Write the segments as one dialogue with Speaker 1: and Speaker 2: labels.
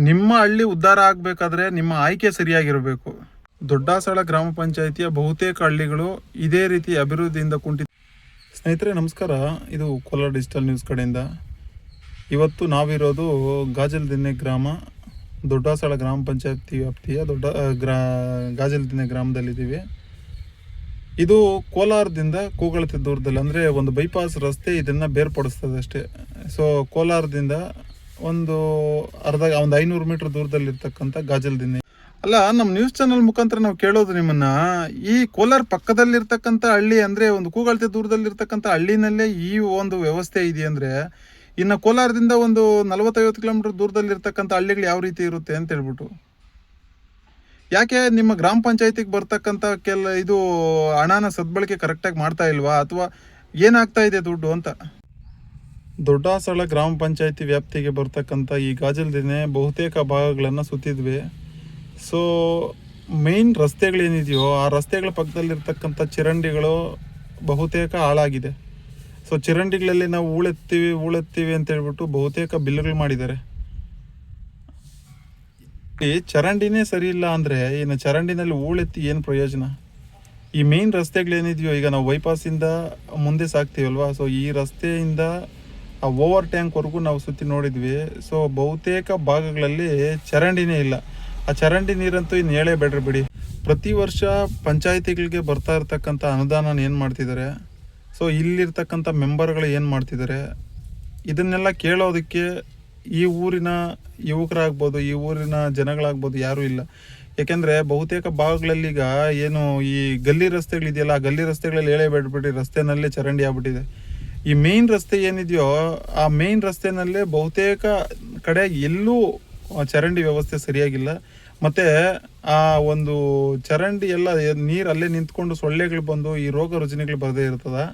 Speaker 1: ನಿಮ್ಮ ಹಳ್ಳಿ ಉದ್ಧಾರ ಆಗಬೇಕಾದ್ರೆ ನಿಮ್ಮ ಆಯ್ಕೆ ಸರಿಯಾಗಿರಬೇಕು. ದೊಡ್ಡಾಸಳ ಗ್ರಾಮ ಪಂಚಾಯಿತಿಯ ಬಹುತೇಕ ಹಳ್ಳಿಗಳು ಇದೇ ರೀತಿ ಅಭಿವೃದ್ಧಿಯಿಂದ ಕುಂಠಿತ. ಸ್ನೇಹಿತರೆ ನಮಸ್ಕಾರ, ಇದು ಕೋಲಾರ ಡಿಜಿಟಲ್ ನ್ಯೂಸ್ ಕಡೆಯಿಂದ. ಇವತ್ತು ನಾವಿರೋದು ಗಾಜಲದಿನ್ನೆ ಗ್ರಾಮ, ದೊಡ್ಡಾಸಳ ಗ್ರಾಮ ಪಂಚಾಯತಿ ವ್ಯಾಪ್ತಿಯ ಗಾಜಲದಿನ್ನೆ ಗ್ರಾಮದಲ್ಲಿದ್ದೀವಿ. ಇದು ಕೋಲಾರದಿಂದ ಕೂಗಳತೆ ದೂರದಲ್ಲಿ, ಅಂದರೆ ಒಂದು ಬೈಪಾಸ್ ರಸ್ತೆ ಇದನ್ನು ಬೇರ್ಪಡಿಸ್ತದೆ ಅಷ್ಟೇ. ಸೊ ಕೋಲಾರದಿಂದ ಒಂದು 500 ಮೀಟರ್ ದೂರದಲ್ಲಿರ್ತಕ್ಕಂಥ ಗಾಜಲದಿನ್ನೆ. ಅಲ್ಲ, ನಮ್ಮ ನ್ಯೂಸ್ ಚಾನಲ್ ಮುಖಾಂತರ ನಾವು ಕೇಳೋದು ನಿಮ್ಮನ್ನ, ಈ ಕೋಲಾರ ಪಕ್ಕದಲ್ಲಿರ್ತಕ್ಕಂಥ ಹಳ್ಳಿ ಅಂದರೆ ಒಂದು ಕೂಗಳತೆ ದೂರದಲ್ಲಿರ್ತಕ್ಕಂಥ ಹಳ್ಳಿನಲ್ಲೇ ಈ ಒಂದು ವ್ಯವಸ್ಥೆ ಇದೆಯಂದರೆ, ಇನ್ನು ಕೋಲಾರದಿಂದ ಒಂದು 40-50 ಕಿಲೋಮೀಟರ್ ದೂರದಲ್ಲಿರ್ತಕ್ಕಂಥ ಹಳ್ಳಿಗಳು ಯಾವ ರೀತಿ ಇರುತ್ತೆ ಅಂತ ಹೇಳ್ಬಿಟ್ಟು. ಯಾಕೆ ನಿಮ್ಮ ಗ್ರಾಮ ಪಂಚಾಯತಿಗೆ ಬರ್ತಕ್ಕಂಥ ಇದು ಹಣನ ಸದ್ಬಳಕೆ ಕರೆಕ್ಟಾಗಿ ಮಾಡ್ತಾ ಇಲ್ವಾ, ಅಥವಾ ಏನಾಗ್ತಾ ಇದೆ ದುಡ್ಡು ಅಂತ. ದೊಡ್ಡಾಸಳ ಗ್ರಾಮ ಪಂಚಾಯತಿ ವ್ಯಾಪ್ತಿಗೆ ಬರ್ತಕ್ಕಂಥ ಈ ಗಾಜಲದಿನ್ನೆ ಬಹುತೇಕ ಭಾಗಗಳನ್ನು ಸುತ್ತಿದ್ವಿ. ಸೊ ಮೇನ್ ರಸ್ತೆಗಳೇನಿದೆಯೋ ಆ ರಸ್ತೆಗಳ ಪಕ್ಕದಲ್ಲಿರ್ತಕ್ಕಂಥ ಚರಂಡಿಗಳು ಬಹುತೇಕ ಹಾಳಾಗಿದೆ. ಸೊ ಚರಂಡಿಗಳಲ್ಲಿ ನಾವು ಹೂಳೆತ್ತೀವಿ ಅಂತ ಹೇಳ್ಬಿಟ್ಟು ಬಹುತೇಕ ಬಿಲ್ಗಳು ಮಾಡಿದ್ದಾರೆ. ಈ ಚರಂಡಿನೇ ಸರಿ ಇಲ್ಲ ಅಂದರೆ ಇನ್ನು ಚರಂಡಿನಲ್ಲಿ ಹೂಳೆತ್ತಿ ಏನು ಪ್ರಯೋಜನ. ಈ ಮೇನ್ ರಸ್ತೆಗಳೇನಿದೆಯೋ, ಈಗ ನಾವು ಬೈಪಾಸಿಂದ ಮುಂದೆ ಸಾಕ್ತೀವಲ್ವಾ, ಸೊ ಈ ರಸ್ತೆಯಿಂದ ಆ ಓವರ್ ಟ್ಯಾಂಕ್ವರೆಗೂ ನಾವು ಸುತ್ತಿ ನೋಡಿದ್ವಿ. ಸೊ ಬಹುತೇಕ ಭಾಗಗಳಲ್ಲಿ ಚರಂಡಿನೇ ಇಲ್ಲ. ಆ ಚರಂಡಿ ನೀರಂತೂ ಇನ್ನು ಹೇಳೇಬೇಡ್ರಿ ಬಿಡಿ. ಪ್ರತಿ ವರ್ಷ ಪಂಚಾಯಿತಿಗಳಿಗೆ ಬರ್ತಾ ಇರ್ತಕ್ಕಂಥ ಅನುದಾನ ಏನು ಮಾಡ್ತಿದ್ದಾರೆ, ಸೊ ಇಲ್ಲಿರ್ತಕ್ಕಂಥ ಮೆಂಬರ್ಗಳು ಏನು ಮಾಡ್ತಿದ್ದಾರೆ, ಇದನ್ನೆಲ್ಲ ಕೇಳೋದಕ್ಕೆ ಈ ಊರಿನ ಯುವಕರಾಗ್ಬೋದು, ಈ ಊರಿನ ಜನಗಳಾಗ್ಬೋದು ಯಾರೂ ಇಲ್ಲ. ಯಾಕೆಂದರೆ ಬಹುತೇಕ ಭಾಗಗಳಲ್ಲಿ ಈಗ ಏನು ಈ ಗಲ್ಲಿ ರಸ್ತೆಗಳಿದೆಯಲ್ಲ, ಆ ಗಲ್ಲಿ ರಸ್ತೆಗಳಲ್ಲಿ ಹೇಳೇಬೇಡ್ಬಿಡಿ, ರಸ್ತೆನಲ್ಲೇ ಚರಂಡಿ ಆಗ್ಬಿಟ್ಟಿದೆ. ಈ ಮೇನ್ ರಸ್ತೆ ಏನಿದೆಯೋ ಆ ಮೇನ್ ರಸ್ತೆನಲ್ಲೇ ಬಹುತೇಕ ಕಡೆ ಎಲ್ಲೂ ಚರಂಡಿ ವ್ಯವಸ್ಥೆ ಸರಿಯಾಗಿಲ್ಲ. ಮತ್ತು ಆ ಒಂದು ಚರಂಡಿ ಎಲ್ಲ ನೀರು ಅಲ್ಲೇ ನಿಂತ್ಕೊಂಡು ಸೊಳ್ಳೆಗಳು ಬಂದು ಈ ರೋಗ ರುಜಿನಗಳು ಬರದೇ ಇರ್ತದೆ.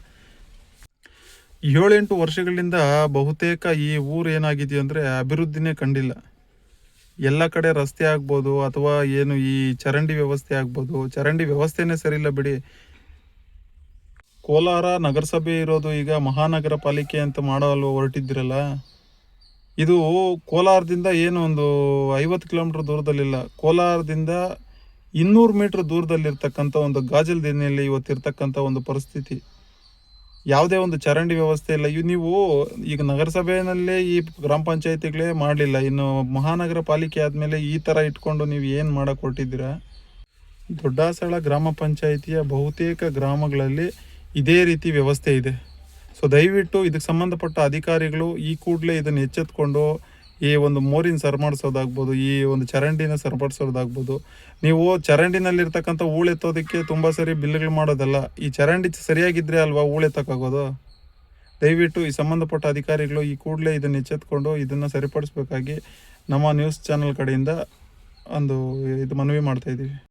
Speaker 1: 7-8 ವರ್ಷಗಳಿಂದ ಬಹುತೇಕ ಈ ಊರು ಏನಾಗಿದೆಯೋ ಅಂದರೆ ಅಭಿವೃದ್ಧಿನೇ ಕಂಡಿಲ್ಲ. ಎಲ್ಲ ಕಡೆ ರಸ್ತೆ ಆಗ್ಬೋದು ಅಥವಾ ಏನು ಈ ಚರಂಡಿ ವ್ಯವಸ್ಥೆ ಆಗ್ಬೋದು, ಚರಂಡಿ ವ್ಯವಸ್ಥೆನೇ ಸರಿಯಿಲ್ಲ ಬಿಡಿ. ಕೋಲಾರ ನಗರಸಭೆ ಇರೋದು ಈಗ ಮಹಾನಗರ ಪಾಲಿಕೆ ಅಂತ ಮಾಡಲು ಹೊರಟಿದ್ದಿರಲ್ಲ, ಇದು ಕೋಲಾರದಿಂದ ಏನು ಒಂದು 50 ಕಿಲೋಮೀಟರ್ ದೂರದಲ್ಲಿಲ್ಲ, ಕೋಲಾರದಿಂದ 200 ಮೀಟರ್ ದೂರದಲ್ಲಿರ್ತಕ್ಕಂಥ ಒಂದು ಗಾಜಲದಿನ್ನೆಯಲ್ಲಿ ಇವತ್ತಿರ್ತಕ್ಕಂಥ ಒಂದು ಪರಿಸ್ಥಿತಿ. ಯಾವುದೇ ಒಂದು ಚರಂಡಿ ವ್ಯವಸ್ಥೆ ಇಲ್ಲ. ನೀವು ಈಗ ನಗರಸಭೆಯಲ್ಲೇ ಈ ಗ್ರಾಮ ಪಂಚಾಯತಿಗಳೇ ಮಾಡಲಿಲ್ಲ, ಇನ್ನು ಮಹಾನಗರ ಪಾಲಿಕೆ ಆದಮೇಲೆ ಈ ಥರ ಇಟ್ಕೊಂಡು ನೀವು ಏನು ಮಾಡೋಕ್ಕೆ ಹೊರಟಿದ್ದೀರಾ. ದೊಡ್ಡಾಸಳ ಗ್ರಾಮ ಪಂಚಾಯಿತಿಯ ಬಹುತೇಕ ಗ್ರಾಮಗಳಲ್ಲಿ ಇದೇ ರೀತಿ ವ್ಯವಸ್ಥೆ ಇದೆ. ಸೊ ದಯವಿಟ್ಟು ಇದಕ್ಕೆ ಸಂಬಂಧಪಟ್ಟ ಅಧಿಕಾರಿಗಳು ಈ ಕೂಡಲೇ ಇದನ್ನು ಎಚ್ಚೆತ್ಕೊಂಡು ಈ ಒಂದು ಮೋರಿನ ಸರಿಮಾಡಿಸೋದಾಗ್ಬೋದು, ಈ ಒಂದು ಚರಂಡಿನ ಸರಿಪಡಿಸೋದಾಗ್ಬೋದು. ನೀವು ಚರಂಡಿನಲ್ಲಿರ್ತಕ್ಕಂಥ ಹೂಳೆತ್ತೋದಕ್ಕೆ ತುಂಬ ಸರಿ ಬಿಲ್ಗಳು ಮಾಡೋದಲ್ಲ, ಈ ಚರಂಡಿ ಸರಿಯಾಗಿದ್ದರೆ ಅಲ್ವಾ ಹೂಳೆತ್ತಕ್ಕಾಗೋದು. ದಯವಿಟ್ಟು ಈ ಸಂಬಂಧಪಟ್ಟ ಅಧಿಕಾರಿಗಳು ಈ ಕೂಡಲೇ ಇದನ್ನು ಎಚ್ಚೆತ್ಕೊಂಡು ಇದನ್ನು ಸರಿಪಡಿಸ್ಬೇಕಾಗಿ ನಮ್ಮ ನ್ಯೂಸ್ ಚಾನಲ್ ಕಡೆಯಿಂದ ಒಂದು ಮನವಿ ಮಾಡ್ತಾಯಿದ್ದೀವಿ.